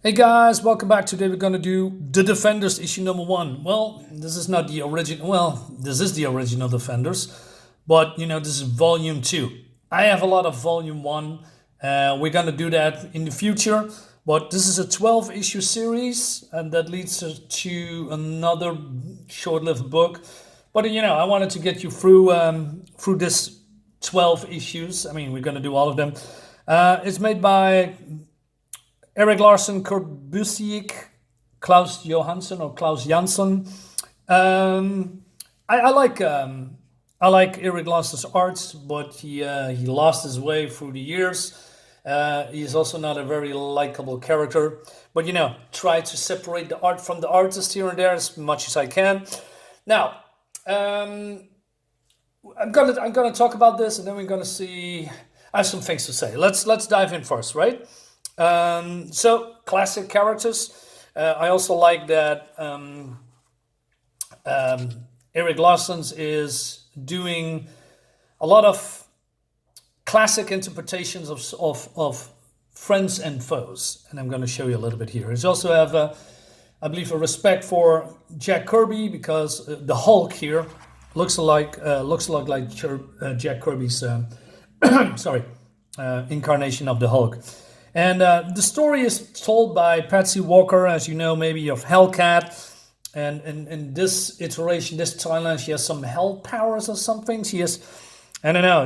Hey guys, welcome back. Today we're gonna do The Defenders issue number one. Well, this is not the original. Well, this is the original Defenders, but this is volume two. I have a lot of volume one. We're gonna do that in the future, but this is a 12 issue series, and that leads us to another short-lived book. But I wanted to get you through this 12 issues. I mean, we're gonna do all of them. It's made by Erik Larsen, Kurt Busiek, Klaus Johansson or Klaus Janson. I like Erik Larsen's art, but he lost his way through the years. He's also not a very likable character. But try to separate the art from the artist here and there as much as I can. Now, I'm gonna talk about this, and then we're gonna see. I have some things to say. Let's dive in first, right? So classic characters. I also like that Erik Larsen is doing a lot of classic interpretations of friends and foes, and I'm going to show you a little bit here. He's also have, I believe, a respect for Jack Kirby because the Hulk here looks a lot like Jack Kirby's incarnation of the Hulk. And the story is told by Patsy Walker, as you know, maybe of Hellcat. And in this iteration, this timeline, she has some hell powers or something. She has, I don't know,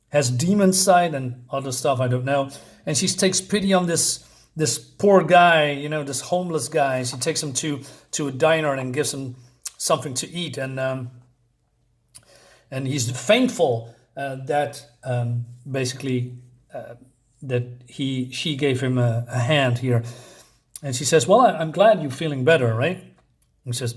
has demon sight and other stuff, I don't know. And she takes pity on this poor guy, this homeless guy. She takes him to a diner and gives him something to eat. And he's thankful that basically... that she gave him a hand here. And she says, well, I'm glad you're feeling better, right? And he says,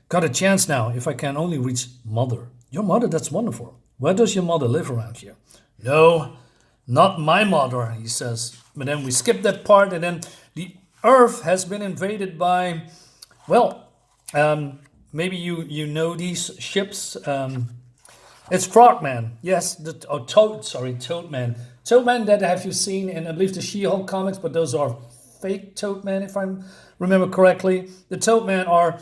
got a chance now if I can only reach mother. Your mother, that's wonderful. Where does your mother live around here? No, not my mother, he says. But then we skip that part, and then the earth has been invaded by, well, maybe you know these ships. It's Frogman, yes, Toadman. Toadman that have you seen in, I believe, the She-Hulk comics, but those are fake Toadman, if I remember correctly. The Toadman are,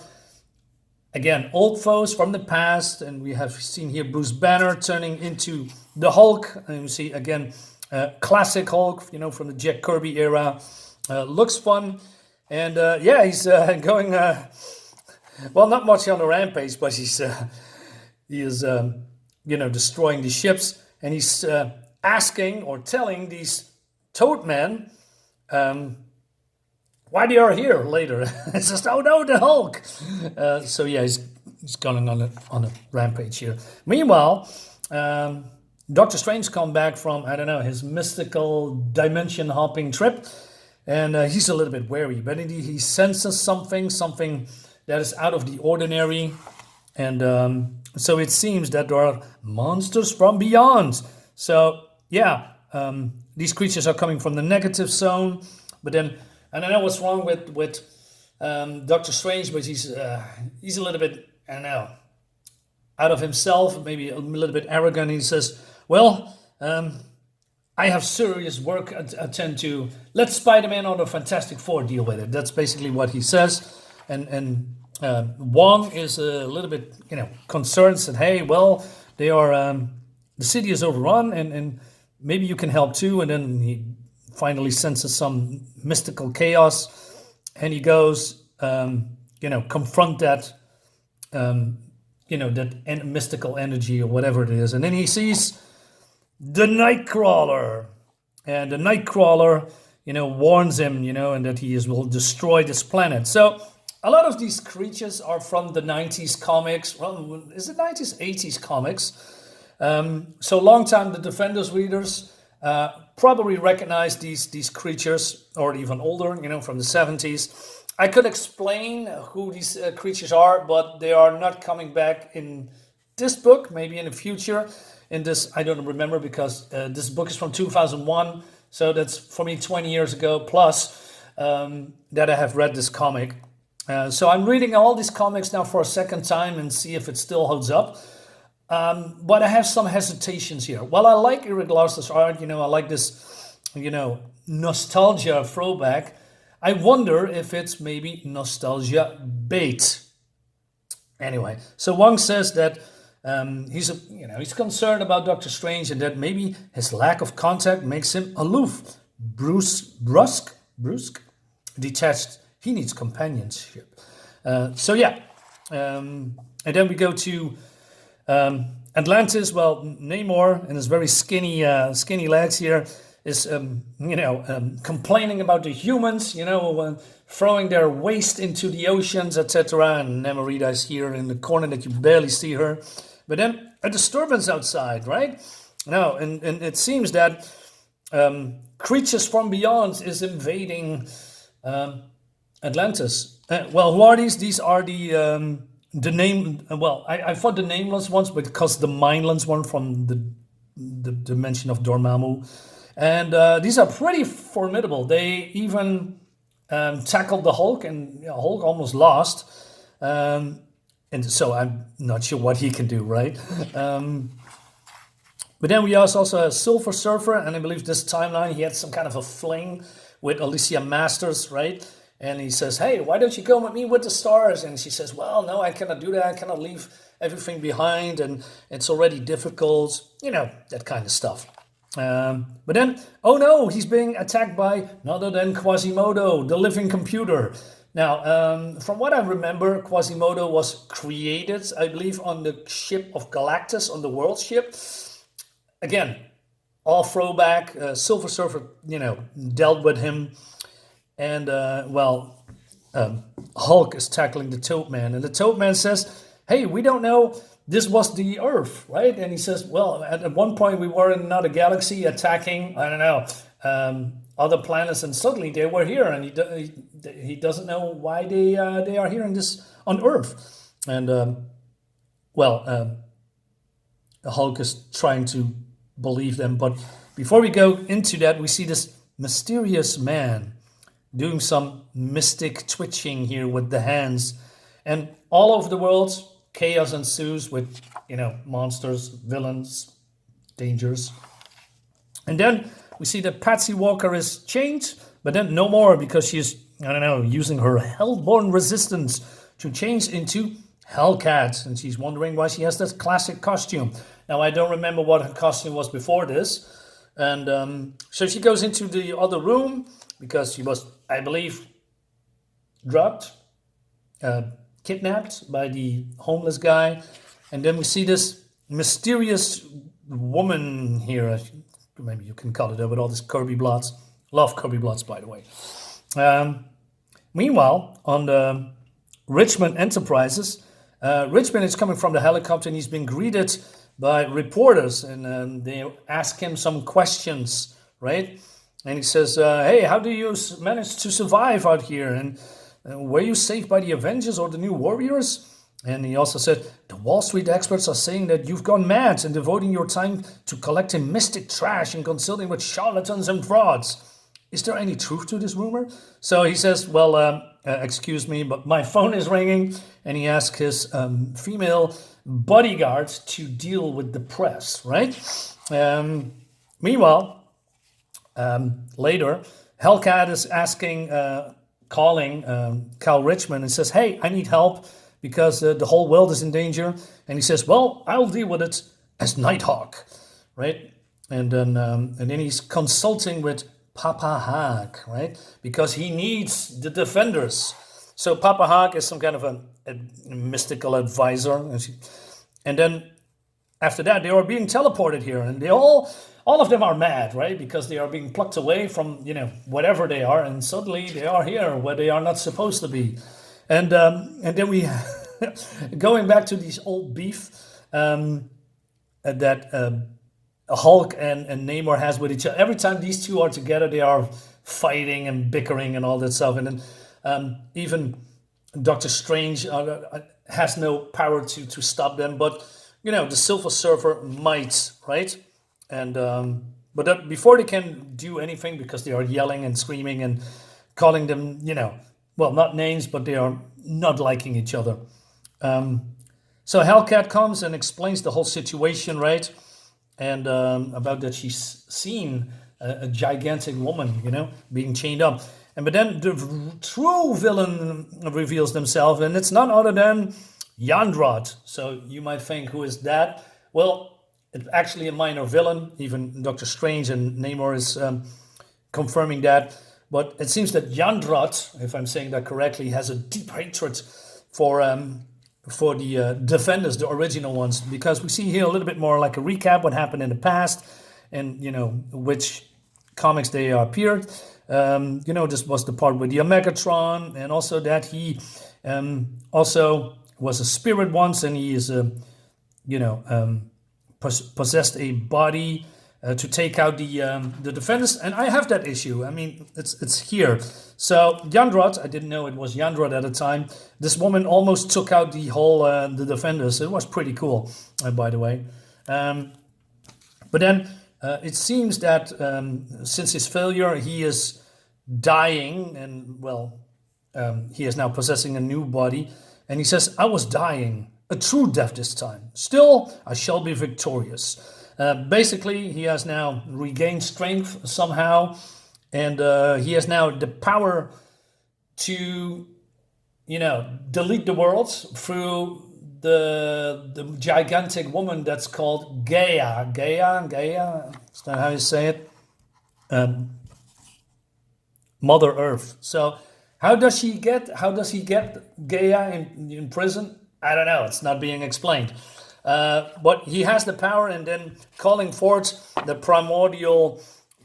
again, old foes from the past, and we have seen here Bruce Banner turning into the Hulk, and you see, again, classic Hulk, from the Jack Kirby era. Looks fun, and he's going, well, not much on the rampage, but he is, destroying the ships, and he's... asking or telling these Toadmen why they are here later. It's just, oh no, the Hulk. He's going on a rampage here. Meanwhile, Doctor Strange come back from, I don't know, his mystical dimension hopping trip, and he's a little bit wary, but he senses something that is out of the ordinary, and so it seems that there are monsters from beyond. So these creatures are coming from the negative zone, but then I don't know what's wrong with Doctor Strange, but he's a little bit, I don't know, out of himself, maybe a little bit arrogant. He says, "Well, I have serious work to attend to. Let Spider-Man or the Fantastic Four deal with it." That's basically what he says, and Wong is a little bit, concerned. Said, "Hey, well, they are." The city is overrun, and maybe you can help too. And then he finally senses some mystical chaos, and he goes, confront that, that mystical energy or whatever it is. And then he sees the Nightcrawler, and the Nightcrawler, warns him, and that will destroy this planet. So a lot of these creatures are from the 90s comics. Well, is it 90s, 80s comics? So long time the Defenders readers probably recognize these creatures, or even older, from the 70s. I could explain who these creatures are, but they are not coming back in this book, maybe in the future. In this, I don't remember, because this book is from 2001, so that's for me 20 years ago plus that I have read this comic. So I'm reading all these comics now for a second time and see if it still holds up. But I have some hesitations here. While I like Erik Larsen's art, I like this, nostalgia throwback. I wonder if it's maybe nostalgia bait. Anyway, so Wong says that he's concerned about Doctor Strange and that maybe his lack of contact makes him aloof, brusque, detached. He needs companionship. So yeah, and then we go to Atlantis. Well, Namor and his very skinny legs here is complaining about the humans, throwing their waste into the oceans, etc. And Namorita is here in the corner that you barely see her. But then a disturbance outside, right? Now, and it seems that creatures from beyond is invading Atlantis. Well, who are these? These are the name. Well, I thought the nameless ones, but because the mindless one from the dimension of Dormammu. And these are pretty formidable. They even tackled the Hulk, and Hulk almost lost. And so I'm not sure what he can do, right? But then we also have Silver Surfer, and I believe this timeline he had some kind of a fling with Alicia Masters, right? And he says, "Hey, why don't you go with me with the stars?" And she says, "Well, no, I cannot do that. I cannot leave everything behind, and it's already difficult." That kind of stuff. But then, oh no, he's being attacked by none other than Quasimodo, the living computer. Now, from what I remember, Quasimodo was created, I believe, on the ship of Galactus, on the World ship. Again, all throwback. Silver Surfer, dealt with him. And, Hulk is tackling the Toad Man. And the Toad Man says, "Hey, we don't know. This was the Earth, right?" And he says, "Well, at one point we were in another galaxy attacking, I don't know, other planets, and suddenly they were here, and he doesn't know why they are here on Earth." And the Hulk is trying to believe them, but before we go into that, we see this mysterious man doing some mystic twitching here with the hands, and all over the world, chaos ensues with, monsters, villains, dangers. And then we see that Patsy Walker is chained, but then no more because she's, using her hellborn resistance to change into Hellcat. And she's wondering why she has that classic costume. Now, I don't remember what her costume was before this. And so she goes into the other room because she was, I believe, drugged, kidnapped by the homeless guy. And then we see this mysterious woman here. Maybe you can call it that with all this Kirby blots. Love Kirby blots, by the way. Meanwhile, on the Richmond Enterprises, Richmond is coming from the helicopter and he's been greeted by reporters, and they ask him some questions, right? And he says, "Hey, how do you manage to survive out here? And were you saved by the Avengers or the New Warriors?" And he also said, "The Wall Street experts are saying that you've gone mad and devoting your time to collecting mystic trash and consulting with charlatans and frauds. Is there any truth to this rumor?" So he says, "Well, excuse me, but my phone is ringing." And he asks his female bodyguard to deal with the press, right? Meanwhile, later, Hellcat is calling Cal Richmond and says, "Hey, I need help because the whole world is in danger." And he says, "Well, I'll deal with it as Nighthawk," right? And then he's consulting with Papa Hag, right? Because he needs the defenders. So Papa Hag is some kind of a mystical advisor. And then after that, they are being teleported here. And they all of them are mad, right? Because they are being plucked away from, whatever they are. And suddenly they are here where they are not supposed to be. And then we, going back to these old beef that Hulk and Namor has with each other. Every time these two are together, they are fighting and bickering and all that stuff. And then even Doctor Strange has no power to stop them. But, the Silver Surfer might, right? And but before they can do anything, because they are yelling and screaming and calling them, well, not names, but they are not liking each other. So Hellcat comes and explains the whole situation, right? And about that she's seen a gigantic woman, being chained up. But then the true villain reveals themselves, and it's none other than Yandrod. So you might think, who is that? Well, it's actually a minor villain. Even Doctor Strange and Namor is confirming that. But it seems that Yandrod, if I'm saying that correctly, has a deep hatred for the Defenders, the original ones, because we see here a little bit more like a recap what happened in the past, and which comics they appeared. This was the part with the Megatron, and also that he also was a spirit once, and he is possessed a body to take out the Defenders. And I have that issue. I mean, it's here. So Yandrod, I didn't know it was Yandrod at the time. This woman almost took out the whole the Defenders. It was pretty cool, by the way. But then it seems that since his failure, he is dying, and he is now possessing a new body. And he says, "I was dying, a true death this time. Still, I shall be victorious." Basically, he has now regained strength somehow, and he has now the power to, delete the world through the gigantic woman that's called Gaia. Gaia, is that how you say it? Mother Earth. So how does he get Gaia in prison? I don't know. It's not being explained. But he has the power, and then calling forth the primordial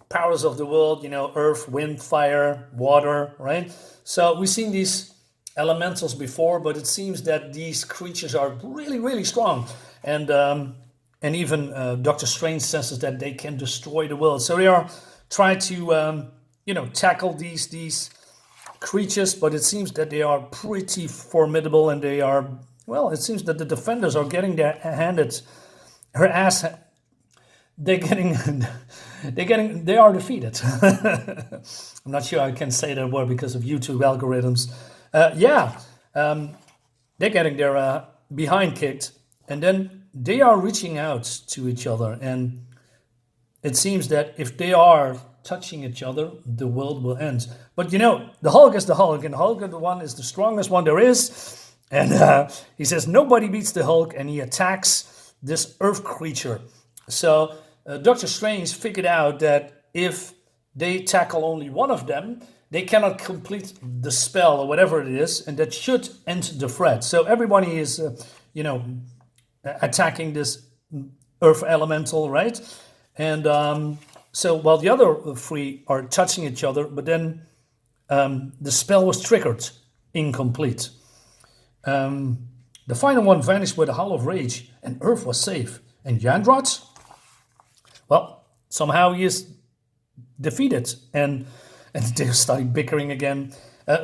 powers of the world, earth, wind, fire, water, right? So we've seen these elementals before, but it seems that these creatures are really, really strong. And even Doctor Strange senses that they can destroy the world. So they are trying to, tackle these creatures, but it seems that they are pretty formidable, and they are, it seems that the Defenders are getting their ass. They are defeated. I'm not sure I can say that word because of YouTube algorithms. They're getting their behind kicked, and then they are reaching out to each other, and it seems that if they are touching each other, the world will end. But the Hulk is the Hulk, and the Hulk is the strongest one there is. And he says nobody beats the Hulk, and he attacks this Earth creature. So Doctor Strange figured out that if they tackle only one of them, they cannot complete the spell or whatever it is, and that should end the threat. So everybody is, attacking this Earth elemental, right? And so while the other three are touching each other, but then the spell was triggered, incomplete. The final one vanished with a howl of rage, and Earth was safe. And Yandrod, somehow he is defeated, and they're starting bickering again.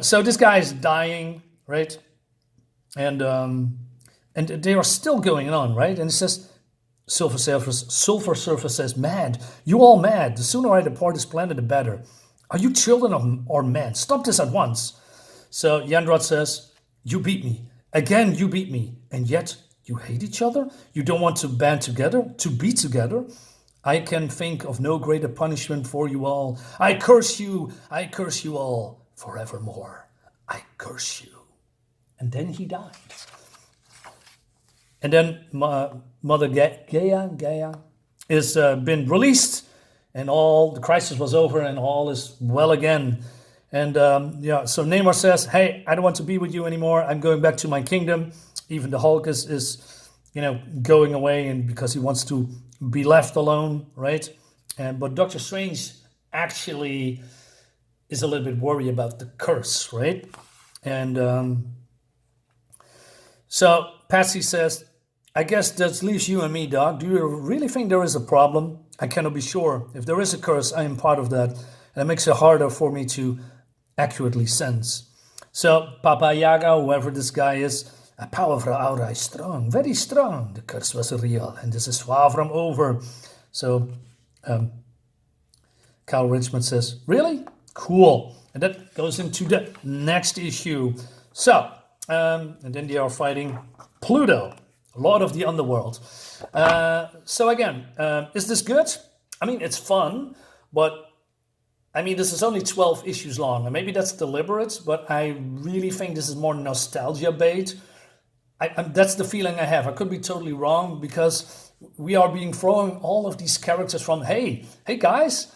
So this guy is dying, right? And they are still going on, right? And it says, Silver Surfer says, "Mad, you all mad. The sooner I depart this planet, the better. Are you children or men? Stop this at once." So Yandrod says, "You beat me. Again, you beat me. And yet you hate each other? You don't want to band together, to be together? I can think of no greater punishment for you all. I curse you all forevermore. I curse you." And then he died. And then Mother Gaia is been released, and all the crisis was over, and all is well again. And so Namor says, "Hey, I don't want to be with you anymore. I'm going back to my kingdom." Even the Hulk is going away, and because he wants to be left alone, right? But Doctor Strange actually is a little bit worried about the curse, right? And so Patsy says, "I guess that leaves you and me, Doc. Do you really think there is a problem? I cannot be sure. If there is a curse, I am part of that. And it makes it harder for me to accurately sense." So Papa Yaga, whoever this guy is, "A powerful aura is strong, very strong. The curse was real, and this is far from over." So Kyle Richmond says, "Really? Cool." And that goes into the next issue. So, and then they are fighting Pluto, Lord of the Underworld. So again, is this good? I mean, it's fun, but I mean, this is only 12 issues long, and maybe that's deliberate, but I really think this is more nostalgia bait. That's the feeling I have. I could be totally wrong because we are being thrown all of these characters from, hey guys,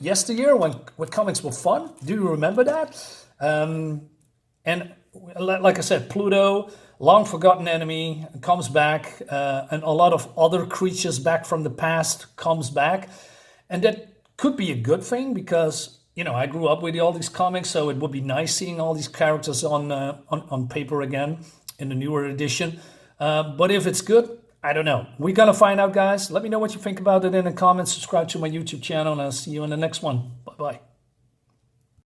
yesteryear when comics were fun. Do you remember that? And like I said, Pluto, long forgotten enemy, comes back, and a lot of other creatures back from the past comes back, and that could be a good thing because I grew up with all these comics, so it would be nice seeing all these characters on paper again in the newer edition. But if it's good, I don't know. We're gonna find out, guys. Let me know what you think about it in the comments. Subscribe to my YouTube channel, and I'll see you in the next one. Bye bye.